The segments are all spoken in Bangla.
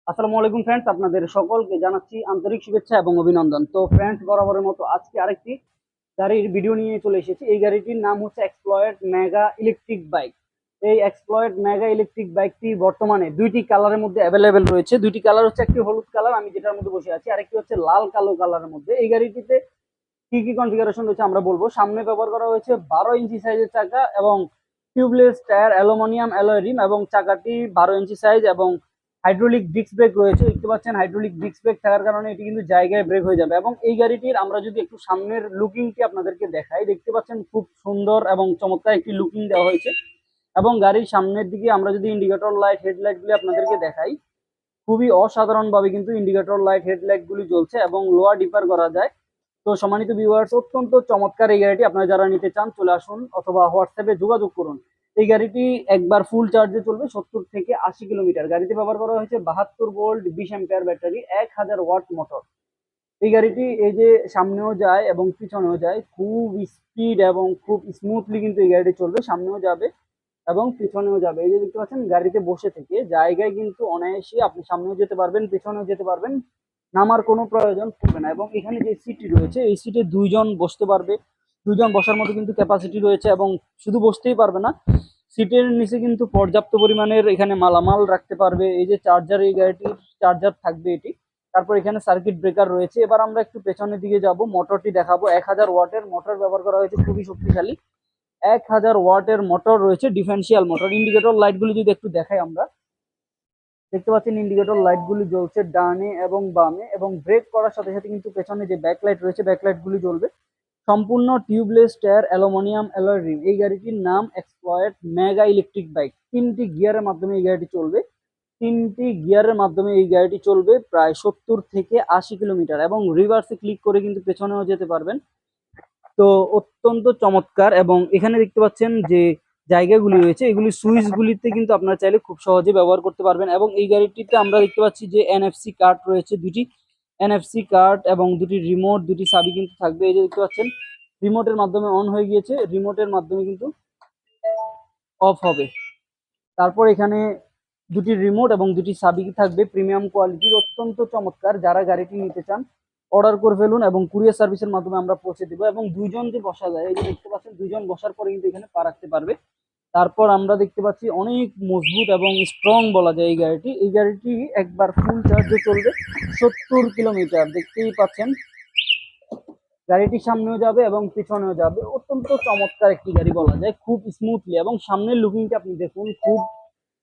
আসসালামু আলাইকুম ফ্রেন্ডস, আপনাদের সকলকে জানাচ্ছি আন্তরিক শুভেচ্ছা এবং অভিনন্দন। তো ফ্রেন্ডস, বরাবরের মতো আজকে আরেকটি গাড়ির ভিডিও নিয়ে চলে এসেছি। এই গাড়িটির নাম হচ্ছে এক্সপ্লয়েড মেগা ইলেকট্রিক বাইক। এই এক্সপ্লয়েড মেগা ইলেকট্রিক বাইকটি বর্তমানে দুইটি কালারের মধ্যে অ্যাভেলেবেল রয়েছে। দুইটি কালার হচ্ছে, একটি হলুদ কালার আমি যেটার মধ্যে বসে আছি, আরেকটি হচ্ছে লাল কালো কালারের মধ্যে। এই গাড়িটিতে কি কি কনফিগারেশন রয়েছে আমরা বলবো। সামনে ব্যবহার করা হয়েছে 12 ইঞ্চি সাইজের চাকা এবং tubeless tyre, aluminium alloy rim, এবং চাকাটি 12 ইঞ্চি সাইজ এবং হাইড্রোলিক ডিস্ক ব্রেক রয়েছে। দেখতে পাচ্ছেন হাইড্রোলিক ডিস্ক ব্রেক থাকার কারণে এটি কিন্তু জায়গায় ব্রেক হয়ে যাবে। এবং এই গাড়িটির আমরা যদি একটু সামনের লুকিংটি আপনাদেরকে দেখাই, দেখতে পাচ্ছেন খুব সুন্দর এবং চমৎকার একটি লুকিং দেওয়া হয়েছে। এবং গাড়ির সামনের দিকে আমরা যদি ইন্ডিকেটর লাইট হেডলাইট গুলি আপনাদেরকে দেখাই, খুবই অসাধারণ ভাবে কিন্তু ইন্ডিকেটর লাইট হেডলাইট গুলি জ্বলছে এবং লোয়ার ডিপার করা যায়। তো সম্মানিত ভিউয়ার্স, অত্যন্ত চমৎকার এই গাড়িটি। আপনারা যারা নিতে চান চলে আসুন অথবা হোয়াটসঅ্যাপে যোগাযোগ করুন। এই গাড়িটি একবার ফুল চার্জে চলবে 70 থেকে 80 কিলোমিটার। গাড়িতে ব্যবহার করা হয়েছে 72 volt 20 ampere battery, 1000 watt motor. এই গাড়িটি এই যে সামনেও যায় এবং পিছনেও যায়, খুব স্পিড এবং খুব স্মুথলি কিন্তু এই গাড়িটি চলবে। সামনেও যাবে এবং পিছনেও যাবে। এই যে দেখতে পাচ্ছেন, গাড়িতে বসে থেকে জায়গায় কিন্তু অনায়াসে আপনি সামনেও যেতে পারবেন, পিছনেও যেতে পারবেন, নামার কোনো প্রয়োজন পড়বে না। এবং এখানে যে সিটটি রয়েছে, এই সিটে দুইজন বসতে পারবে। দুইজন বসার মতো কিন্তু ক্যাপাসিটি রয়েছে। এবং শুধু বসতেই পারবে না, সিটের নিচে কিন্তু পর্যাপ্ত পরিমাণের এখানে মালামাল রাখতে পারবে। এই যে চার্জার, এই গাড়িটির চার্জার থাকবে এটি। তারপর এখানে সার্কিট ব্রেকার রয়েছে। এবার আমরা একটু পেছনের দিকে যাব, মোটরটি দেখাবো। 1000 ওয়াটের মোটর ব্যবহার করা হয়েছে, খুবই শক্তিশালী। 1000 ওয়াটের মোটর রয়েছে, ডিফারেন্সিয়াল মোটর। ইন্ডিকেটর লাইটগুলি যদি একটু দেখাই আমরা, দেখতে পাচ্ছেন ইন্ডিকেটর লাইটগুলি জ্বলছে ডানে এবং বামে। এবং ব্রেক করার সাথে সাথে কিন্তু পেছনে যে ব্যাকলাইট রয়েছে, ব্যাকলাইটগুলি জ্বলবে। সম্পূর্ণ tubeless tyre, aluminium alloy rim. এই গাড়িটির নাম এক্সপ্লয়েড মেগা ইলেকট্রিক বাইক। তিনটি গিয়ারের মাধ্যমে এই গাড়িটি চলবে। তিনটি গিয়ারের মাধ্যমে এই গাড়িটি চলবে প্রায় 70 থেকে 80 কিলোমিটার। এবং রিভার্সে ক্লিক করে কিন্তু পেছনেও যেতে পারবেন। তো অত্যন্ত চমৎকার। এবং এখানে দেখতে পাচ্ছেন যে জায়গাগুলি রয়েছে, এগুলি সুইচ গুলিতে কিন্তু আপনারা চাইলে খুব সহজে ব্যবহার করতে পারবেন। এবং এই গাড়িটিতে আমরা দেখতে পাচ্ছি যে এনএফসি কার্ড রয়েছে, দুটি এনএফসি কার্ড এবং দুটি রিমোট, দুটি চাবি কিন্তু থাকবে। এই যে দেখতে পাচ্ছেন, রিমোটের মাধ্যমে অন হয়ে গিয়েছে, রিমোটের মাধ্যমে কিন্তু অফ হবে। তারপর এখানে দুটি রিমোট এবং দুটি চাবি থাকবে, প্রিমিয়াম কোয়ালিটির, অত্যন্ত চমৎকার। যারা গাড়িটি নিতে চান অর্ডার করে ফেলুন এবং কুরিয়ার সার্ভিসের মাধ্যমে আমরা পৌঁছে দেবো। এবং দুইজন যে বসা যায়, এই যে দেখতে পাচ্ছেন, দুইজন বসার পরে কিন্তু এখানে পা রাখতে পারবে। তারপর আমরা দেখতে পাচ্ছি অনেক মজবুত এবং স্ট্রং বলা যায় এই গাড়িটি। এই গাড়িটি একবার ফুল চার্জে চলবে 70 কিলোমিটার। দেখতেই পাচ্ছেন গাড়িটির সামনেও যাবে এবং পিছনেও যাবে। অত্যন্ত চমৎকার একটি গাড়ি বলা যায়, খুব স্মুথলি। এবং সামনের লুকিংটা আপনি দেখুন, খুব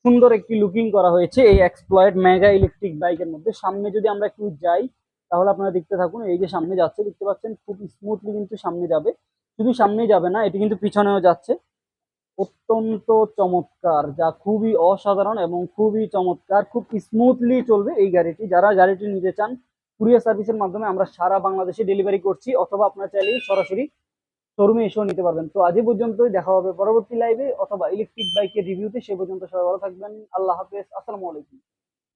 সুন্দর একটি লুকিং করা হয়েছে এই এক্সপ্লয়েড মেগা ইলেকট্রিক বাইকের মধ্যে। সামনে যদি আমরা একটু যাই, তাহলে আপনারা দেখতে থাকুন। এই যে সামনে যাচ্ছে, দেখতে পাচ্ছেন খুব স্মুথলি কিন্তু সামনে যাবে। শুধু সামনেই যাবে না, এটি কিন্তু পিছনেও যাচ্ছে। অত্যন্ত চমৎকার, যা খুবই অসাধারণ এবং খুবই চমৎকার। খুব স্মুথলি চলবে এই গাড়িটি। যারা গাড়িটি নিতে চান, কুরিয়ার সার্ভিসের মাধ্যমে আমরা সারা বাংলাদেশে ডেলিভারি করছি, অথবা আপনারা চাইলে সরাসরি শোরুমে এসেও নিতে পারবেন। তো আজ এ পর্যন্তই, দেখা হবে পরবর্তী লাইভে অথবা ইলেকট্রিক বাইকের রিভিউতে। সে পর্যন্ত সবাই ভালো থাকবেন। আল্লাহ হাফেজ, আসসালামু আলাইকুম।